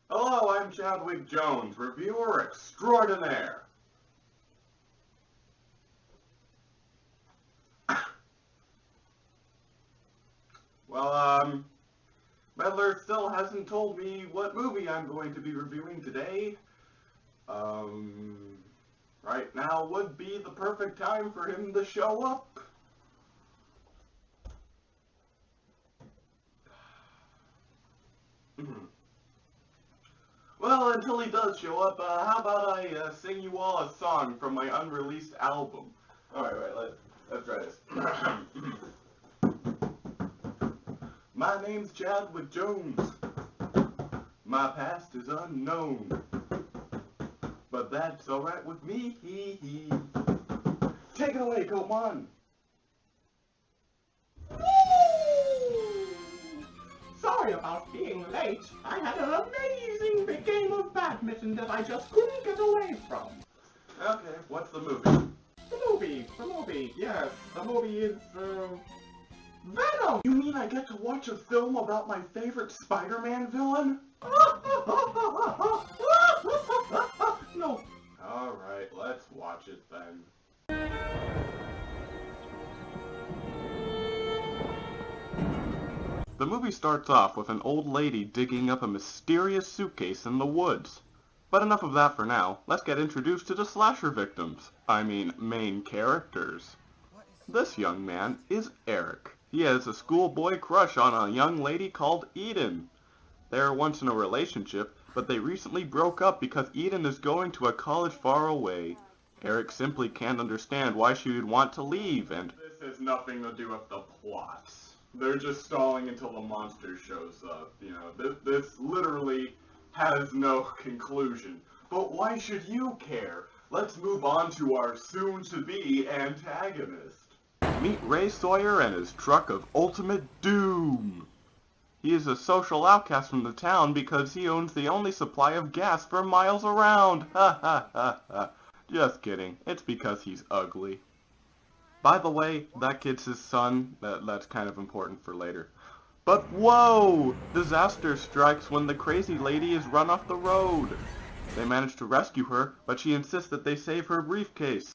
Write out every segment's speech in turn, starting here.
Hello, I'm Chadwick Jones, reviewer extraordinaire. Well, Medler still hasn't told me what movie I'm going to be reviewing today. Right now would be the perfect time for him to show up. Well, until he does show up, how about I sing you all a song from my unreleased album? Alright, let's try this. My name's Chadwick Jones. My past is unknown. But that's alright with me. Take it away, Coleman. Sorry about being late. I had an amazing big game of badminton that I just couldn't get away from. Okay, what's the movie? The movie, yes. The movie is, Venom! You mean I get to watch a film about my favorite Spider-Man villain? No. Alright, let's watch it then. The movie starts off with an old lady digging up a mysterious suitcase in the woods. But enough of that for now. Let's get introduced to the slasher victims. I mean, main characters. This young man is Eric. He has a schoolboy crush on a young lady called Eden. They were once in a relationship, but they recently broke up because Eden is going to a college far away. Eric simply can't understand why she would want to leave, and this has nothing to do with the plot. They're just stalling until the monster shows up. You know, this literally has no conclusion. But why should you care? Let's move on to our soon-to-be antagonist. Meet Ray Sawyer and his truck of ultimate doom. He is a social outcast from the town because he owns the only supply of gas for miles around. Ha ha ha ha. Just kidding. It's because he's ugly. By the way, that kid's his son. That's kind of important for later. But whoa! Disaster strikes when the crazy lady is run off the road. They manage to rescue her, but she insists that they save her briefcase.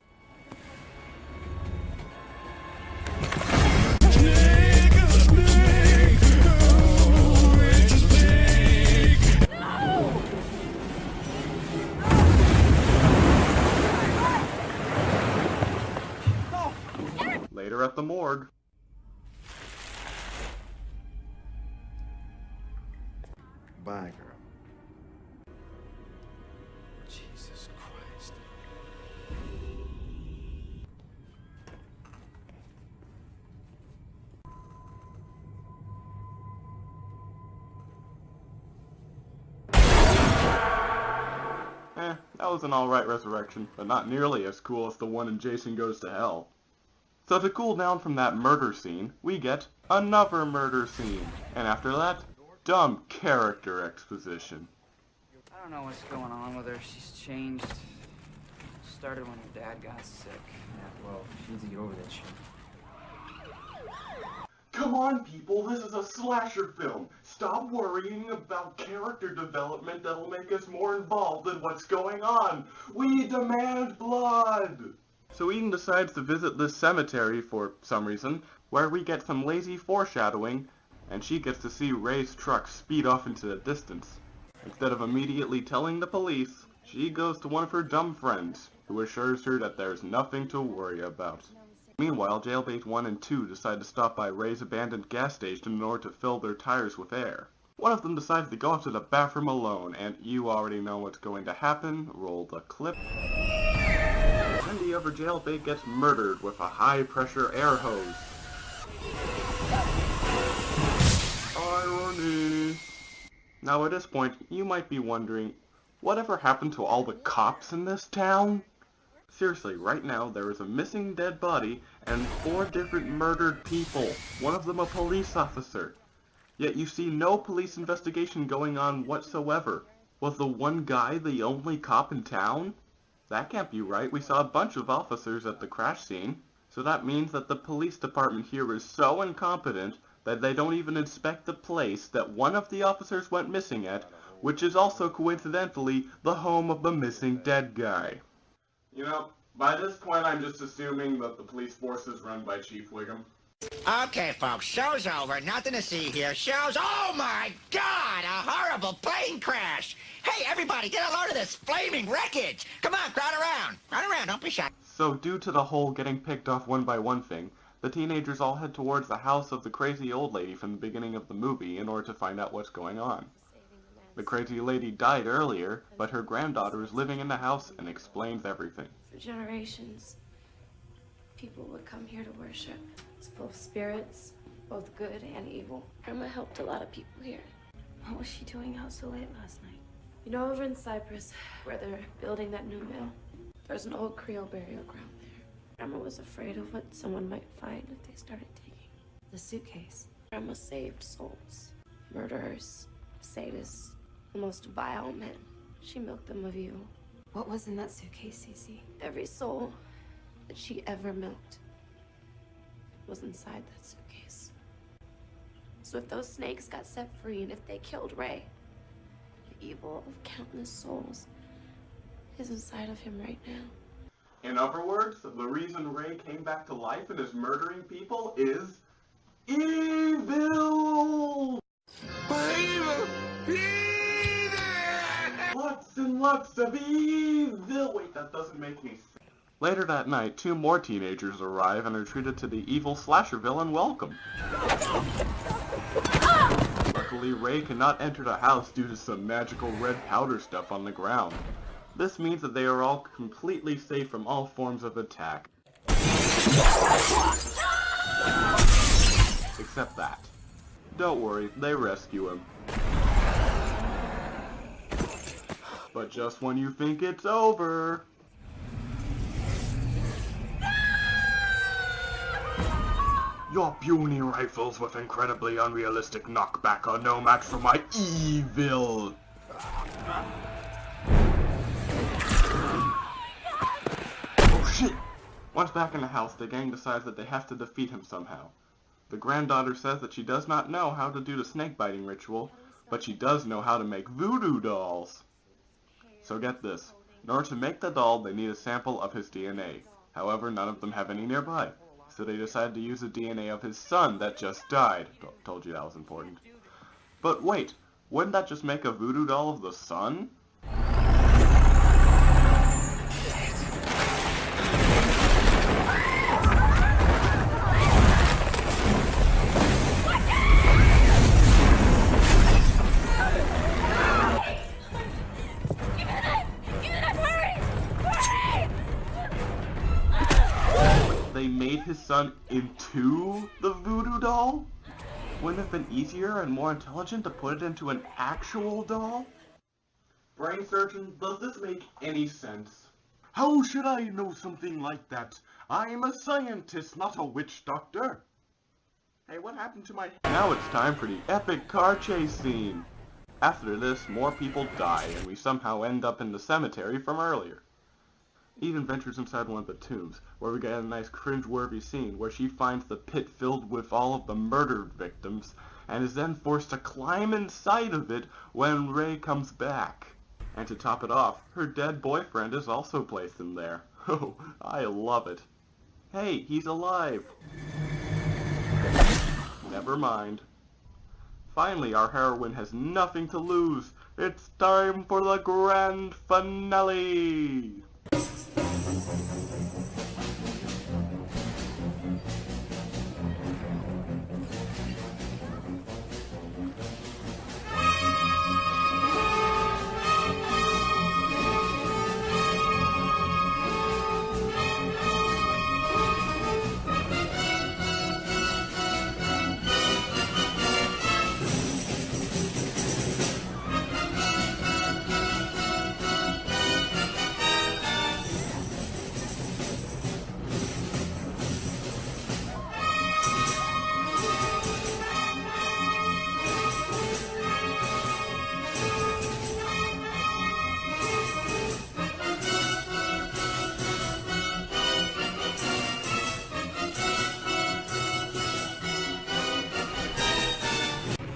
Later at the morgue. Bye, girl. Jesus Christ. That was an alright resurrection, but not nearly as cool as the one in Jason Goes to Hell. So to cool down from that murder scene, we get another murder scene, and after that, dumb character exposition. I don't know what's going on with her. She's changed. Started when her dad got sick. Yeah, well, she needs to get over that shit. Come on, people, this is a slasher film. Stop worrying about character development that'll make us more involved in what's going on. We demand blood! So Eden decides to visit this cemetery for some reason, where we get some lazy foreshadowing, and she gets to see Ray's truck speed off into the distance. Instead of immediately telling the police, she goes to one of her dumb friends, who assures her that there's nothing to worry about. Meanwhile, Jailbait 1 and 2 decide to stop by Ray's abandoned gas station in order to fill their tires with air. One of them decides to go up to the bathroom alone, and you already know what's going to happen. Roll the clip. And the other jailbait gets murdered with a high-pressure air hose. Irony. Now at this point, you might be wondering, whatever happened to all the cops in this town? Seriously, right now there is a missing dead body and 4 different murdered people, one of them a police officer. Yet you see no police investigation going on whatsoever. Was the one guy the only cop in town? That can't be right. We saw a bunch of officers at the crash scene. So that means that the police department here is so incompetent that they don't even inspect the place that one of the officers went missing at, which is also coincidentally the home of the missing dead guy. You know, by this point I'm just assuming that the police force is run by Chief Wiggum. Okay, folks, show's over. Nothing to see here. Show's... Oh, my God! A horrible plane crash! Hey, everybody, get a load of this flaming wreckage! Come on, crowd around. Run around, don't be shy. So due to the whole getting picked off one by one thing, the teenagers all head towards the house of the crazy old lady from the beginning of the movie in order to find out what's going on. The crazy lady died earlier, but her granddaughter is living in the house and explains everything. For generations, people would come here to worship. It's full of spirits, both good and evil. Irma helped a lot of people here. What was she doing out so late last night? You know, over in Cyprus, where they're building that new mill, there's an old Creole burial ground there. Irma was afraid of what someone might find if they started digging. The suitcase. Irma saved souls. Murderers, sadists, the most vile men. She milked them of evil. What was in that suitcase, Cece? Every soul that she ever milked was inside that suitcase. So if those snakes got set free and if they killed Ray, the evil of countless souls is inside of him right now. In other words, the reason Ray came back to life and is murdering people is evil! Evil! Lots and lots of evil! Wait, that doesn't make any sense. Later that night, 2 more teenagers arrive and are treated to the evil slasher villain welcome. Luckily, Ray cannot enter the house due to some magical red powder stuff on the ground. This means that they are all completely safe from all forms of attack. Except that. Don't worry, they rescue him. But just when you think it's over... Your puny rifles with incredibly unrealistic knockback are no match for my evil! Oh shit! Once back in the house, the gang decides that they have to defeat him somehow. The granddaughter says that she does not know how to do the snake-biting ritual, but she does know how to make voodoo dolls. So get this, in order to make the doll, they need a sample of his DNA. However, none of them have any nearby. So they decided to use the DNA of his son that just died. Told you that was important. But wait, wouldn't that just make a voodoo doll of the son? They made his son into the voodoo doll? Wouldn't it have been easier and more intelligent to put it into an actual doll? Brain surgeon, does this make any sense? How should I know something like that? I'm a scientist, not a witch doctor. Hey, what happened to my... Now it's time for the epic car chase scene. After this, more people die, and we somehow end up in the cemetery from earlier. Eden ventures inside one of the tombs, where we get a nice cringe-worthy scene where she finds the pit filled with all of the murdered victims, and is then forced to climb inside of it when Ray comes back. And to top it off, her dead boyfriend is also placed in there. Oh, I love it. Hey, he's alive! Never mind. Finally, our heroine has nothing to lose. It's time for the grand finale!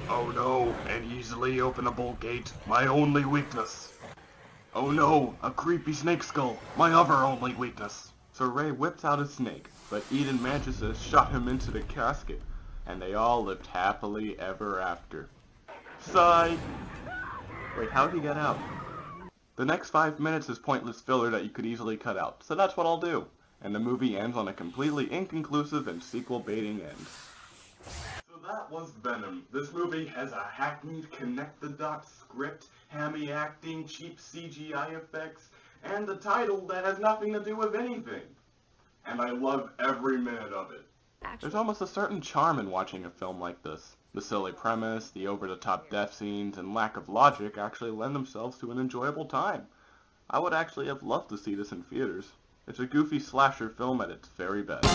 Oh no, an easily openable gate, my only weakness. Oh no, a creepy snake skull, my other only weakness. So Ray whips out a snake, but Eden manages to shot him into the casket, and they all lived happily ever after. Sigh! Wait, how'd he get out? The next 5 minutes is pointless filler that you could easily cut out, so that's what I'll do. And the movie ends on a completely inconclusive and sequel-baiting end. So that was Venom. This movie has a hackneyed connect-the-dots script, hammy acting, cheap CGI effects, and a title that has nothing to do with anything. And I love every minute of it. There's almost a certain charm in watching a film like this. The silly premise, the over-the-top death scenes, and lack of logic actually lend themselves to an enjoyable time. I would actually have loved to see this in theaters. It's a goofy slasher film at its very best.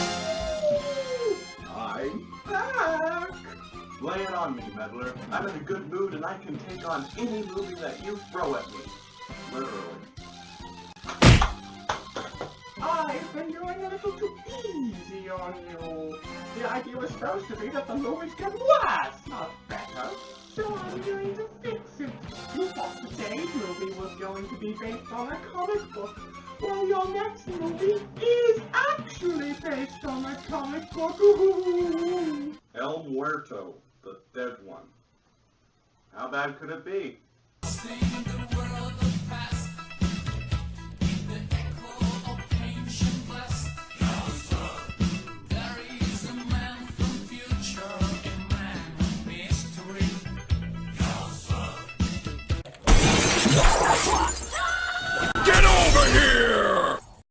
I'm back! Lay it on me, meddler. I'm in a good mood and I can take on any movie that you throw at me. Literally. I've been going a little too easy on you. The idea was supposed to be that the movies get worse, not better. So I'm going to fix it. You thought today's movie was going to be based on a comic book. Well, your next movie is actually based on a comic book. El Muerto, the dead one. How bad could it be? Get over here!